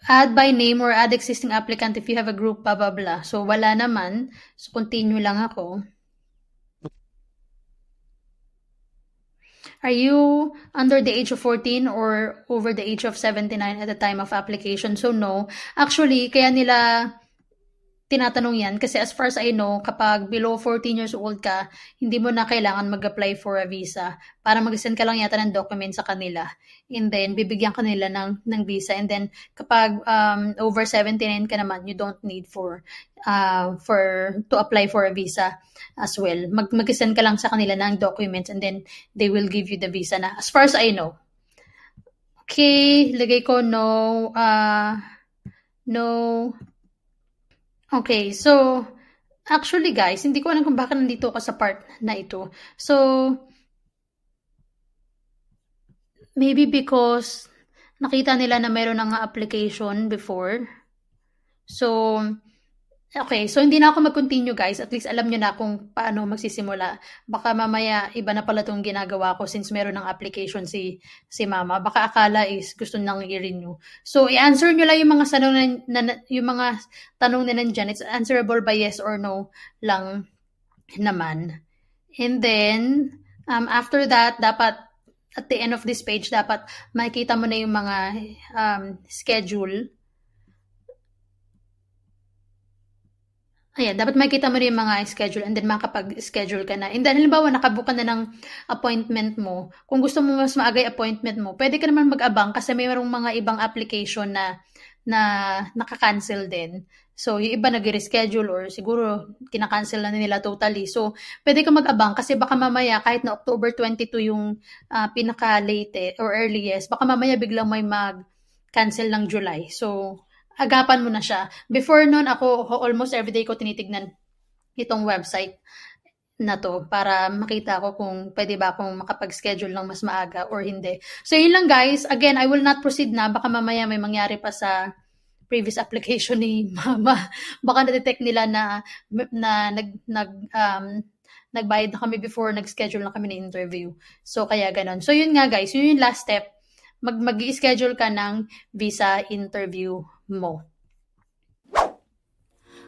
Add by name or add existing applicant if you have a group, blah, blah, blah. So, wala naman. So, continue lang ako. Are you under the age of 14 or over the age of 79 at the time of application? So, no. Actually, kaya nila tinatanong yan kasi as far as I know, kapag below 14 years old ka, hindi mo na kailangan mag-apply for a visa. Para mag-send ka lang yata ng document sa kanila. And then, bibigyan ka nila ng visa. And then, kapag over 79 ka naman, you don't need to apply for a visa as well. Mag-send ka lang sa kanila ng documents and then they will give you the visa na. As far as I know. Okay, lagay ko no. Okay, so actually guys, hindi ko alam kung bakit nandito ako sa part na ito. So, maybe because nakita nila na meron ng application before. So, okay, so hindi na ako mag-continue guys. At least alam nyo na kung paano magsisimula. Baka mamaya iba na pala itong ginagawa ko since meron ng application si mama. Baka akala is gusto nang i-renew. So, i-answer nyo lang yung mga tanong na nandyan. It's answerable by yes or no lang naman. And then, after that, dapat at the end of this page, dapat makikita mo na yung mga schedule. Ayan, dapat makikita mo rin yung mga schedule and then makapag-schedule ka na. And then, halimbawa, nakabook ka na ng appointment mo. Kung gusto mo mas maagay appointment mo, pwede ka naman mag-abang kasi mayroong mga ibang application na naka-cancel din. So, yung iba nag-reschedule or siguro kinakancel na nila totally. So, pwede ka mag-abang kasi baka mamaya kahit na October 22 yung pinaka-late or earliest, baka mamaya biglang may mag-cancel ng July. So, agapan mo na siya. Before nun, ako almost everyday ko tinitignan itong website na to para makita ko kung pwede ba akong makapag-schedule ng mas maaga or hindi. So, yun lang guys. Again, I will not proceed na. Baka mamaya may mangyari pa sa previous application ni mama. Baka na-detect nila na nagbayad na kami before nag-schedule na kami ng interview. So, kaya ganon. So, yun nga guys. Yun yung last step. Mag-i-schedule ka ng visa interview mo.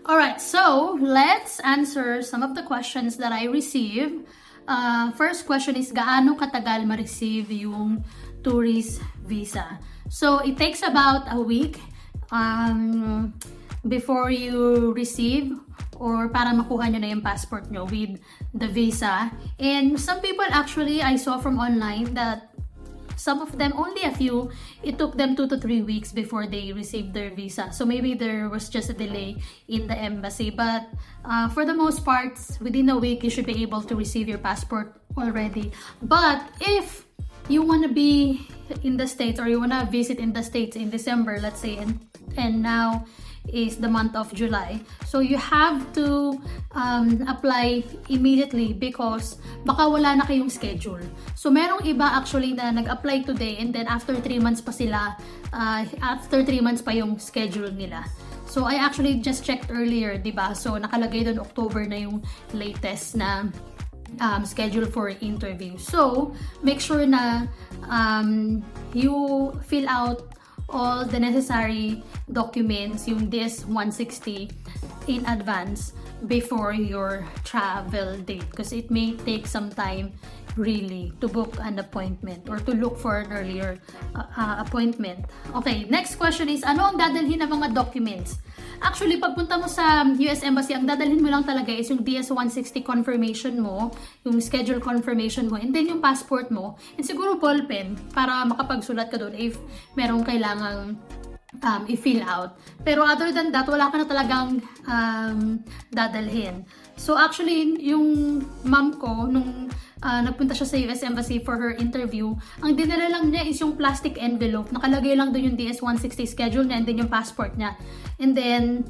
Alright, so let's answer some of the questions that I received. First question is, gaano katagal ma-receive yung tourist visa? So, it takes about a week before you receive or para makuha nyo na yung passport nyo with the visa. And some people actually, I saw from online that some of them, only a few, it took them 2 to 3 weeks before they received their visa. So maybe there was just a delay in the embassy. But for the most part, within a week, you should be able to receive your passport already. But if you want to be in the States or you want to visit in the States in December, let's say, and now is the month of July. So you have to apply immediately because baka wala na kayong schedule. So merong iba actually na nag-apply today and then after 3 months pa sila, after 3 months pa yung schedule nila. So I actually just checked earlier, diba? So nakalagay doon October na yung latest na schedule for interview. So make sure na you fill out all the necessary documents, yung DS-160 in advance before your travel date because it may take some time really to book an appointment or to look for an earlier appointment. Okay, next question is, ano ang dadalhin ng mga documents? Actually, pagpunta mo sa US Embassy, ang dadalhin mo lang talaga is yung DS-160 confirmation mo, yung schedule confirmation mo, and then yung passport mo, and siguro ballpen para makapagsulat ka doon if merong kailangang i-fill out. Pero other than that, wala ka na talagang dadalhin. So actually, yung mom ko, nung nagpunta siya sa US Embassy for her interview, ang dinala lang niya is yung plastic envelope. Nakalagay lang doon yung DS-160 schedule niya and then yung passport niya. And then,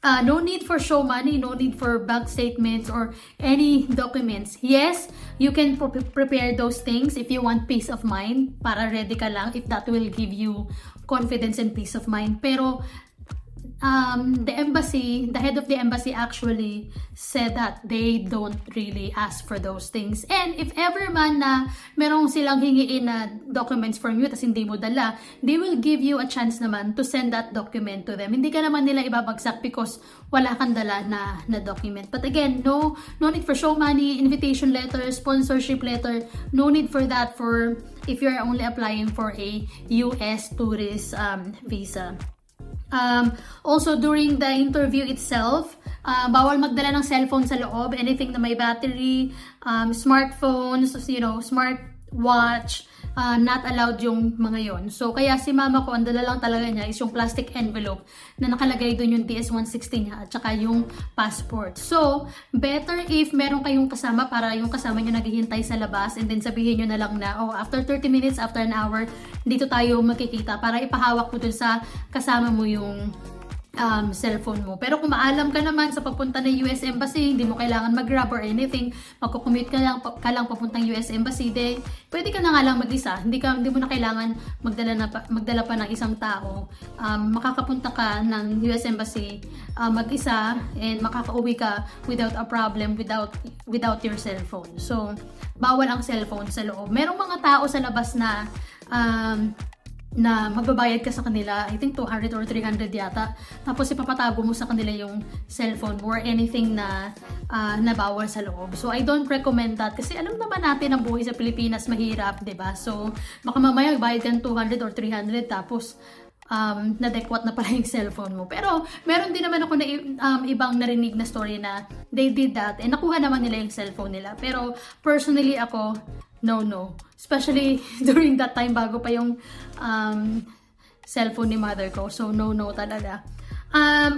no need for show money, no need for bank statements or any documents. Yes, you can prepare those things if you want peace of mind, para ready ka lang if that will give you confidence and peace of mind. Pero the embassy, the head of the embassy actually said that they don't really ask for those things. And if ever man na merong silang hingiin na documents from you tas hindi mo dala, they will give you a chance naman to send that document to them. Hindi ka naman nila ibabagsak because wala kang dala na document. But again, no need for show money, invitation letter, sponsorship letter, no need for that for if you're only applying for a US tourist visa. Also, during the interview itself, bawal magdala ng cellphone sa loob, anything na may battery, smartphones, smartwatch, not allowed yung mga yon. So, kaya si mama ko, ang dala lang talaga niya is yung plastic envelope na nakalagay doon yung DS-160 niya at saka yung passport. So, better if meron kayong kasama para yung kasama niyo naghihintay sa labas and then sabihin niyo na lang na, oh, after 30 minutes, after an hour, dito tayo magkikita para ipahawak mo dun sa kasama mo yung cellphone mo. Pero kung maalam ka naman sa pagpunta ng US Embassy, hindi mo kailangan mag-grab or anything, magko-commute ka lang papuntang US Embassy, pwede ka na nga lang mag-isa. Hindi mo na kailangan magdala pa ng isang tao. Makakapunta ka ng US Embassy mag-isa and makakauwi ka without a problem, without your cellphone. So, bawal ang cellphone sa loob. Merong mga tao sa labas na magbabayad ka sa kanila, I think 200 or 300 yata. Tapos ipapatago mo sa kanila yung cellphone or anything na bawal sa loob. So I don't recommend that kasi alam naman natin ang buhay sa Pilipinas mahirap, 'di ba? So baka mamaya bayad ka ng 200 or 300 tapos nadekwat na pala yung cellphone mo. Pero meron din naman ako na ibang narinig na story na they did that and nakuha naman nila yung cellphone nila. Pero personally ako, no. Especially during that time bago pa yung cellphone ni mother ko. So no talaga.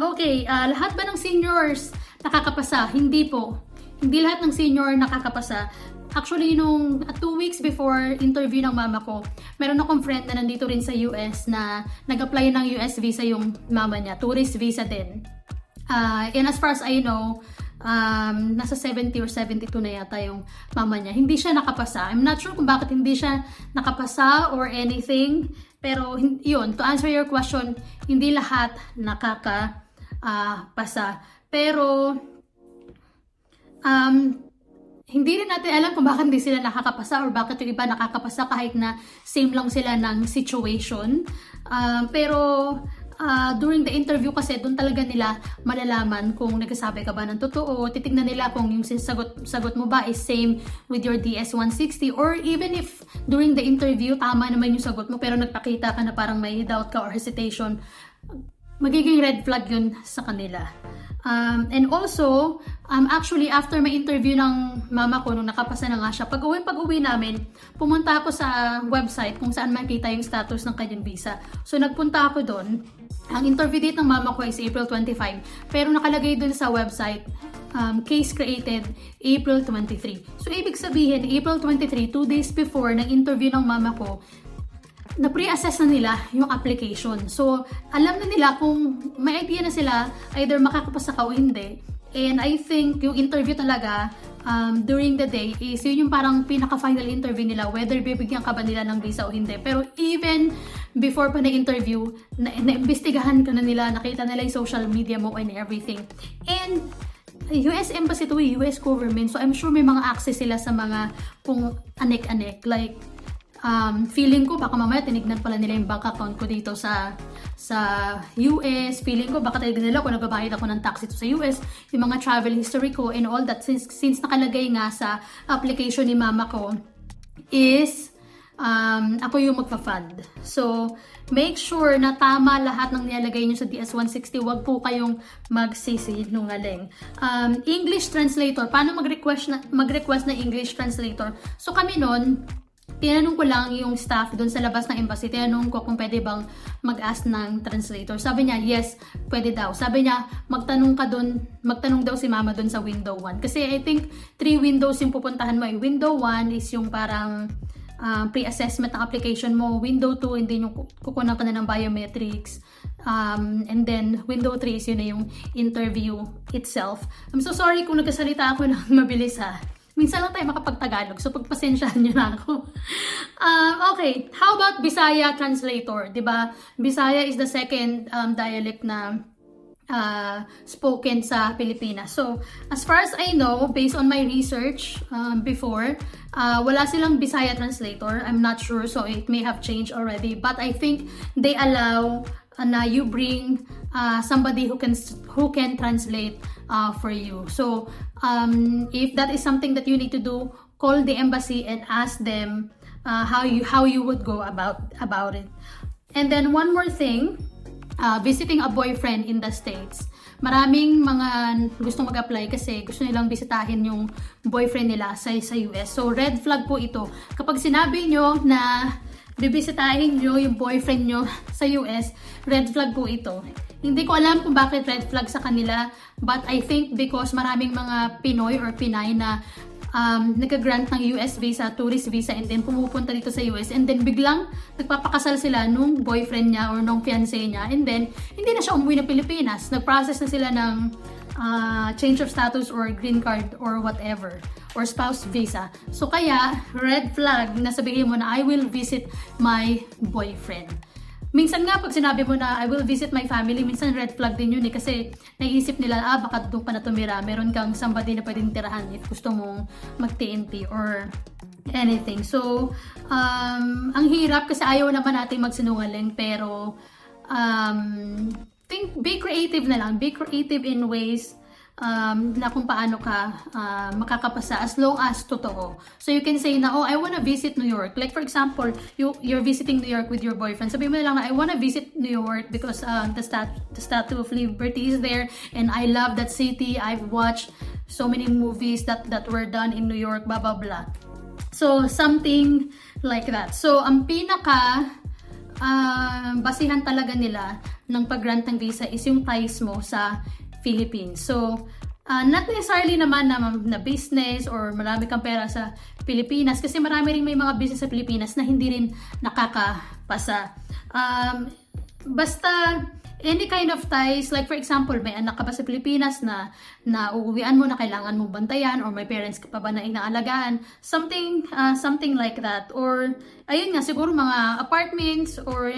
Okay, lahat ba ng seniors nakakapasa? Hindi po. Hindi lahat ng senior nakakapasa. Actually, nung 2 weeks before interview ng mama ko, meron akong friend na nandito rin sa US na nag-apply ng US visa yung mama niya. Tourist visa din. And as far as I know, nasa 70 or 72 na yata yung mama niya. Hindi siya nakapasa. I'm not sure kung bakit hindi siya nakapasa or anything. Pero yun, to answer your question, hindi lahat nakakapasa. Pero hindi rin natin alam kung bakit hindi sila nakakapasa or bakit yung iba nakakapasa kahit na same lang sila ng situation. Pero during the interview kasi doon talaga nila malalaman kung nagsasabi ka ba ng totoo. Titignan nila kung yung sagot mo ba is same with your DS-160 or even if during the interview tama naman yung sagot mo pero nagpakita ka na parang may doubt ka or hesitation, magiging red flag yun sa kanila. And also, actually after my interview ng mama ko nung nakapasa na nga siya, pag-uwi namin, pumunta ako sa website kung saan makita yung status ng kanyang visa. So nagpunta ako doon. Ang interview date ng mama ko is April 25, pero nakalagay doon sa website, case created April 23. So ibig sabihin, April 23, 2 days before ng interview ng mama ko, na pre-assess na nila yung application. So, alam na nila kung may idea na sila either makakapasa ka o hindi. And I think yung interview talaga during the day is yun yung parang pinaka-final interview nila, whether bibigyan ka ba nila ng visa o hindi. Pero even before pa na-interview, na-imbestigahan ka na nila, nakita nila yung social media mo and everything. And US Embassy to US government, so I'm sure may mga access sila sa mga kung anek-anek. Like, feeling ko baka mamaya tinignan pala nila yung bank account ko dito sa US. Feeling ko baka tinignan nila kung nagbabayad ako ng tax dito sa US, yung mga travel history ko and all that, since nakalagay nga sa application ni mama ko is ako yung magpa-fund. So make sure na tama lahat ng nilalagay nyo sa DS-160. Wag po kayong magsisinungaling. English translator, paano mag-request na English translator? So kami nun, tinanong ko lang yung staff doon sa labas ng embassy, tinanong ko kung pwede bang mag-ask ng translator. Sabi niya, yes, pwede daw. Sabi niya, magtanong daw si mama doon sa window 1. Kasi I think 3 windows yung pupuntahan mo. Window 1 is yung parang pre-assessment ng application mo. Window 2, hindi yung kukunan ka na ng biometrics. And then, window 3 is yun na yung interview itself. I'm so sorry kung nagkasalita ako ng mabilis ha. Minsan lang tayo makapagtagalog, so pagpasensyahan nyo na ako. Okay, how about Bisaya translator? Diba? Bisaya is the second dialect na spoken sa Pilipinas. So, as far as I know, based on my research before, wala silang Bisaya translator. I'm not sure, so it may have changed already. But I think they allow na you bring somebody who can translate for you. So if that is something that you need to do, call the embassy and ask them how you would go about it. And then one more thing, visiting a boyfriend in the States. Maraming mga gustong mag-apply kasi gusto nilang bisitahin yung boyfriend nila sa US. So red flag po ito. Kapag sinabi nyo na bibisitahin nyo yung boyfriend nyo sa US, red flag po ito. Hindi ko alam kung bakit red flag sa kanila, but I think because maraming mga Pinoy or Pinay na nag-grant ng US visa, tourist visa, and then pumupunta dito sa US, and then biglang nagpapakasal sila nung boyfriend niya or nung fiancé niya, and then hindi na siya umuwi ng Pilipinas. Nag-process na sila ng change of status or green card or whatever, or spouse visa. So kaya, red flag na sabihin mo na I will visit my boyfriend. Minsan nga, pag sinabi mo na I will visit my family, minsan red flag din yun eh. Kasi naiisip nila, baka doon pa na tumira. Meron kang somebody na pwedeng tirahan if gusto mong mag-TNT or anything. So, ang hirap kasi ayaw naman natin magsinungaling. Pero, be creative na lang. Be creative in ways na kung paano ka makakapasa as long as totoo. So you can say na, oh, I wanna visit New York. Like for example, you're visiting New York with your boyfriend. Sabihin mo na lang na, I wanna visit New York because the Statue of Liberty is there and I love that city. I've watched so many movies that were done in New York, blah blah blah. So something like that. So ang pinaka basihan talaga nila ng pag-grant ng visa is yung ties mo sa Philippines. So, not necessarily naman na business or marami kang pera sa Pilipinas kasi marami rin may mga business sa Pilipinas na hindi rin nakakapasa. Basta any kind of ties, like for example, may anak ka ba sa Pilipinas na uuwian mo na kailangan mong bantayan or may parents ka pa ba na inaalagaan, something like that. Or ayun nga, siguro mga apartments or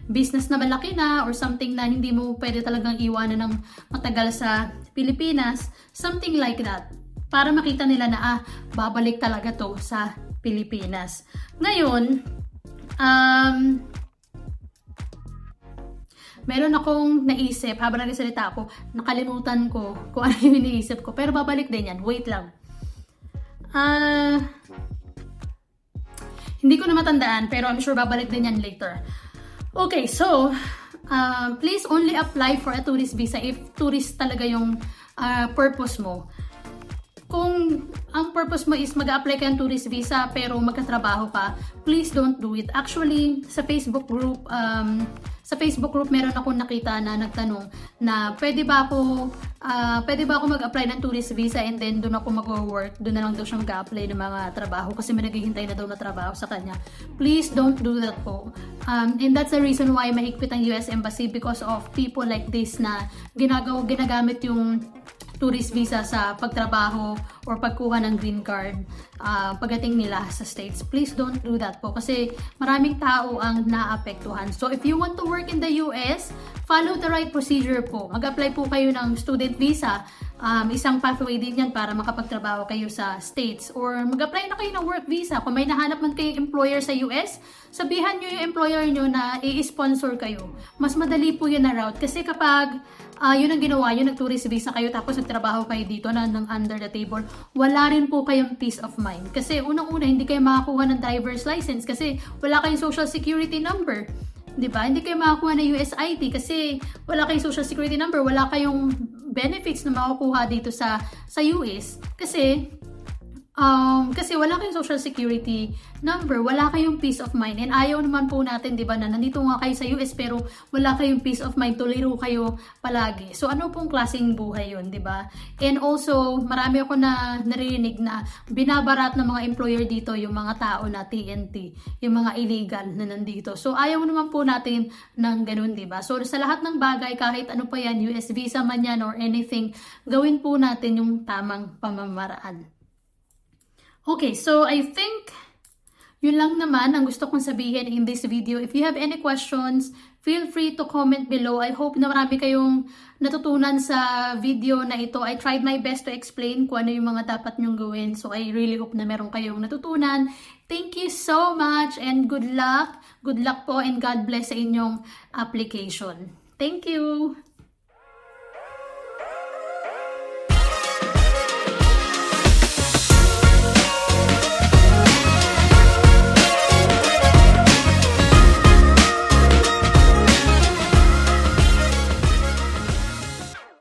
business na malaki na or something na hindi mo pwede talagang iwanan ng matagal sa Pilipinas, something like that. Para makita nila na babalik talaga to sa Pilipinas. Ngayon, meron akong naisip, habang nagsasalita ako, nakalimutan ko kung ano yung iniisip ko. Pero babalik din yan. Wait lang. Hindi ko na matandaan, pero I'm sure babalik din yan later. Okay, so, please only apply for a tourist visa if tourist talaga yung purpose mo. Kung ang purpose mo is mag-apply ka ng tourist visa pero magkatrabaho ka, please don't do it. Actually, sa Facebook group meron akong nakita na nagtanong na pwede ba ako mag-apply ng tourist visa and then doon ako mag-work, doon na lang daw siya mag-apply ng mga trabaho kasi may naghihintay na daw na trabaho sa kanya. Please don't do that po. And that's the reason why mahigpit ang US Embassy because of people like this na ginagamit yung tourist visa sa pagtrabaho or pagkuha ng green card pagdating nila sa States. Please don't do that po kasi maraming tao ang naapektuhan. So if you want to work in the US, follow the right procedure po. Mag-apply po kayo ng student visa. Isang pathway din yan para makapagtrabaho kayo sa States. Or mag-apply na kayo ng work visa. Kung may nahanap man kayong employer sa US, sabihan nyo yung employer nyo na i-sponsor kayo. Mas madali po yun na route. Kasi kapag yun ang ginawa, yun nag-tourist visa kayo tapos nagtrabaho kayo dito na ng under the table, wala rin po kayong peace of mind. Kasi unang-una, hindi kayo makakuha ng driver's license kasi wala kayong social security number. Diba? Hindi kayo makakuha ng USID kasi wala kayong social security number, wala kayong benefits na makukuha dito sa US kasi wala kayong social security number, wala kayong peace of mind. And ayaw naman po natin, di ba, na nandito nga kayo sa US pero wala kayong peace of mind, tuliro kayo palagi. So ano pong klaseng buhay yun, di ba? And also, marami ako na naririnig na binabarat ng mga employer dito yung mga tao na TNT, yung mga illegal na nandito. So ayaw naman po natin ng ganun, di ba? So sa lahat ng bagay, kahit ano pa yan, US visa man yan or anything, gawin po natin yung tamang pamamaraan. Okay, so I think yun lang naman ang gusto kong sabihin in this video. If you have any questions, feel free to comment below. I hope na marami kayong natutunan sa video na ito. I tried my best to explain kung ano yung mga dapat nyong gawin. So I really hope na meron kayong natutunan. Thank you so much and good luck. Good luck po and God bless sa inyong application. Thank you!